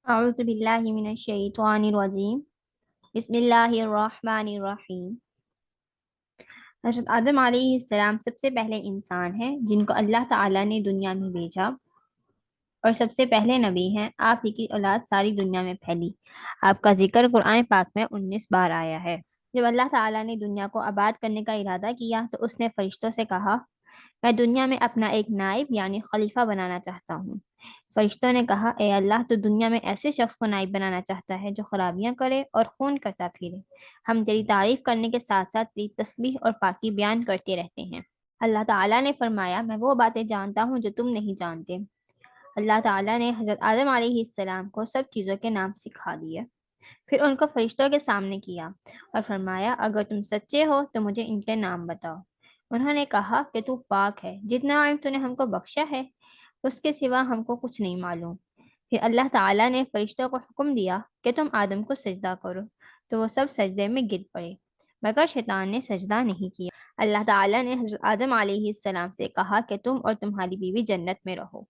اعوذ باللہ من الشیطان الرجیم بسم اللہ الرحمن الرحیم۔ حضرت آدم علیہ السلام سب سے پہلے انسان ہیں جن کو اللہ تعالیٰ نے دنیا میں بھیجا اور سب سے پہلے نبی ہیں۔ آپ ہی کی اولاد ساری دنیا میں پھیلی۔ آپ کا ذکر قرآن پاک میں 19 بار آیا ہے۔ جب اللہ تعالیٰ نے دنیا کو آباد کرنے کا ارادہ کیا تو اس نے فرشتوں سے کہا، میں دنیا میں اپنا ایک نائب یعنی خلیفہ بنانا چاہتا ہوں۔ فرشتوں نے کہا، اے اللہ، تو دنیا میں ایسے شخص کو نائب بنانا چاہتا ہے جو خرابیاں کرے اور خون کرتا پھرے۔ ہم تیری تعریف کرنے کے ساتھ ساتھ تیری تسبیح اور پاکی بیان کرتے رہتے ہیں۔ اللہ تعالیٰ نے فرمایا، میں وہ باتیں جانتا ہوں جو تم نہیں جانتے۔ اللہ تعالیٰ نے حضرت آدم علیہ السلام کو سب چیزوں کے نام سکھا دیے، پھر ان کو فرشتوں کے سامنے کیا اور فرمایا، اگر تم سچے ہو تو مجھے ان کے نام بتاؤ۔ انہوں نے کہا کہ تو پاک ہے، جتنا علم تو نے ہم کو بخشا ہے اس کے سوا ہم کو کچھ نہیں معلوم۔ پھر اللہ تعالیٰ نے فرشتوں کو حکم دیا کہ تم آدم کو سجدہ کرو، تو وہ سب سجدے میں گر پڑے مگر شیطان نے سجدہ نہیں کیا۔ اللہ تعالیٰ نے حضرت آدم علیہ السلام سے کہا کہ تم اور تمہاری بیوی جنت میں رہو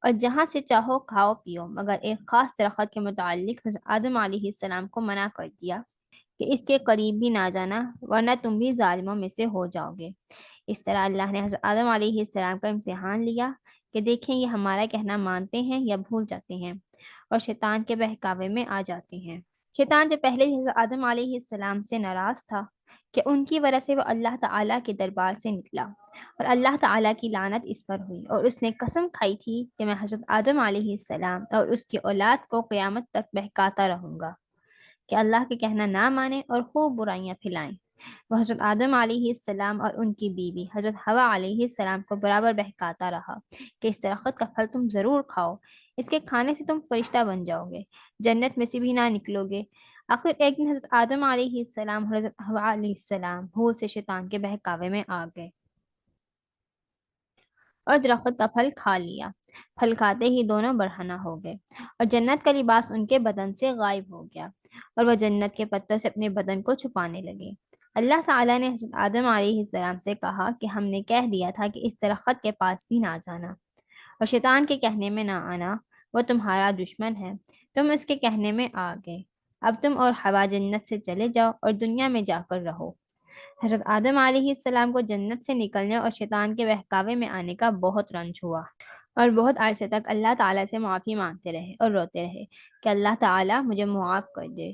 اور جہاں سے چاہو کھاؤ پیو، مگر ایک خاص درخت کے متعلق حضرت آدم علیہ السلام کو منع کر دیا کہ اس کے قریب بھی نہ جانا ورنہ تم بھی ظالموں میں سے ہو جاؤ گے۔ اس طرح اللہ نے حضرت آدم علیہ السلام کا امتحان لیا کہ دیکھیں یہ ہمارا کہنا مانتے ہیں یا بھول جاتے ہیں اور شیطان کے بہکاوے میں آ جاتے ہیں۔ شیطان جو پہلے ہی حضرت آدم علیہ السلام سے ناراض تھا کہ ان کی وجہ سے وہ اللہ تعالیٰ کے دربار سے نکلا اور اللہ تعالیٰ کی لعنت اس پر ہوئی، اور اس نے قسم کھائی تھی کہ میں حضرت آدم علیہ السلام اور اس کی اولاد کو قیامت تک بہکاتا رہوں گا کہ اللہ کے کہنا نہ مانیں اور خوب برائیاں پھیلائیں۔ وہ حضرت آدم علیہ السلام اور ان کی بیوی حضرت حوا علیہ السلام کو برابر بہکاتا رہا کہ اس درخت کا پھل تم ضرور کھاؤ، اس کے کھانے سے تم فرشتہ بن جاؤ گے، جنت میں سے بھی نہ نکلو گے۔ آخر ایک دن حضرت آدم علیہ السلام اور حضرت حوا علیہ السلام بھول سے شیطان کے بہکاوے میں آ گئے اور درخت کا پھل کھا لیا۔ پھل کھاتے ہی دونوں برہنہ ہو گئے اور جنت کا لباس ان کے بدن سے غائب ہو گیا اور وہ جنت کے پتوں سے اپنے بدن کو چھپانے لگے۔ اللہ تعالیٰ نے حضرت آدم علیہ السلام سے کہا کہ ہم نے کہہ دیا تھا کہ اس درخت کے پاس بھی نہ جانا اور شیطان کے کہنے میں نہ آنا، وہ تمہارا دشمن ہے۔ تم اس کے کہنے میں آ گئے، اب تم اور حوا جنت سے چلے جاؤ اور دنیا میں جا کر رہو۔ حضرت آدم علیہ السلام کو جنت سے نکلنے اور شیطان کے بہکاوے میں آنے کا بہت رنج ہوا اور بہت عرصے تک اللہ تعالیٰ سے معافی مانگتے رہے اور روتے رہے کہ اللہ تعالیٰ مجھے معاف کر دے۔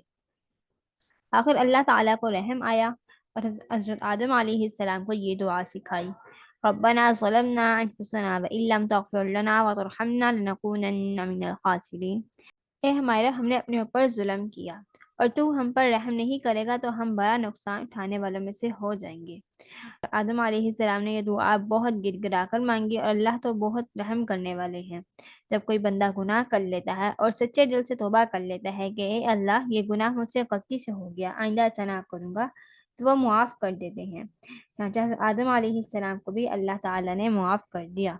آخر اللہ تعالیٰ کو رحم آیا اور حضرت آدم علیہ السلام کو یہ دعا سکھائی، ربنا ظلمنا انفسنا وان لم تغفر لنا وترحمنا لنکونن من الخاسرین۔ اے ہمارا، ہم نے اپنے اوپر ظلم کیا اور تو ہم پر رحم نہیں کرے گا تو ہم بڑا نقصان اٹھانے والوں میں سے ہو جائیں گے۔ آدم علیہ السلام نے یہ دعا بہت گر گرا کر مانگی اور اللہ تو بہت رحم کرنے والے ہیں۔ جب کوئی بندہ گناہ کر لیتا ہے اور سچے دل سے توبہ کر لیتا ہے کہ اے اللہ یہ گناہ مجھ سے غلطی سے ہو گیا، آئندہ ایسا نہ کروں گا، تو وہ معاف کر دیتے ہیں۔ چنانچہ آدم علیہ السلام کو بھی اللہ تعالیٰ نے معاف کر دیا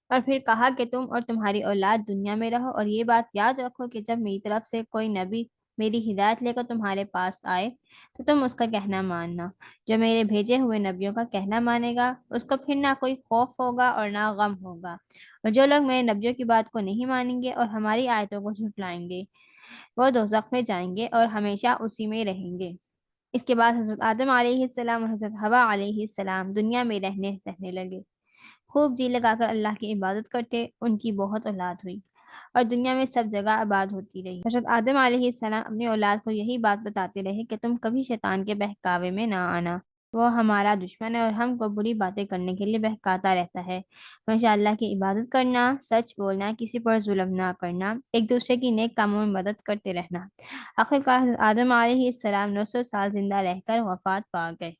اور پھر کہا کہ تم اور تمہاری اولاد دنیا میں رہو اور یہ بات یاد رکھو کہ جب میری طرف سے کوئی نبی میری ہدایت لے کر تمہارے پاس آئے تو تم اس کا کہنا ماننا۔ جو میرے بھیجے ہوئے نبیوں کا کہنا مانے گا اس کو پھر نہ کوئی خوف ہوگا اور نہ غم ہوگا، اور جو لوگ میرے نبیوں کی بات کو نہیں مانیں گے اور ہماری آیتوں کو جھٹلائیں گے وہ دوزخ میں جائیں گے اور ہمیشہ اسی میں رہیں گے۔ اس کے بعد حضرت آدم علیہ السلام اور حضرت حوا علیہ السلام دنیا میں رہنے لگے، خوب جی لگا کر اللہ کی عبادت کرتے۔ ان کی بہت اولاد ہوئی اور دنیا میں سب جگہ آباد ہوتی رہی۔ حضرت آدم علیہ السلام اپنی اولاد کو یہی بات بتاتے رہے کہ تم کبھی شیطان کے بہکاوے میں نہ آنا، وہ ہمارا دشمن ہے اور ہم کو بری باتیں کرنے کے لیے بہکاتا رہتا ہے۔ ہمیشہ اللہ کی عبادت کرنا، سچ بولنا، کسی پر ظلم نہ کرنا، ایک دوسرے کی نیک کاموں میں مدد کرتے رہنا۔ آخر کار حضرت آدم علیہ السلام 900 سال زندہ رہ کر وفات پا گئے۔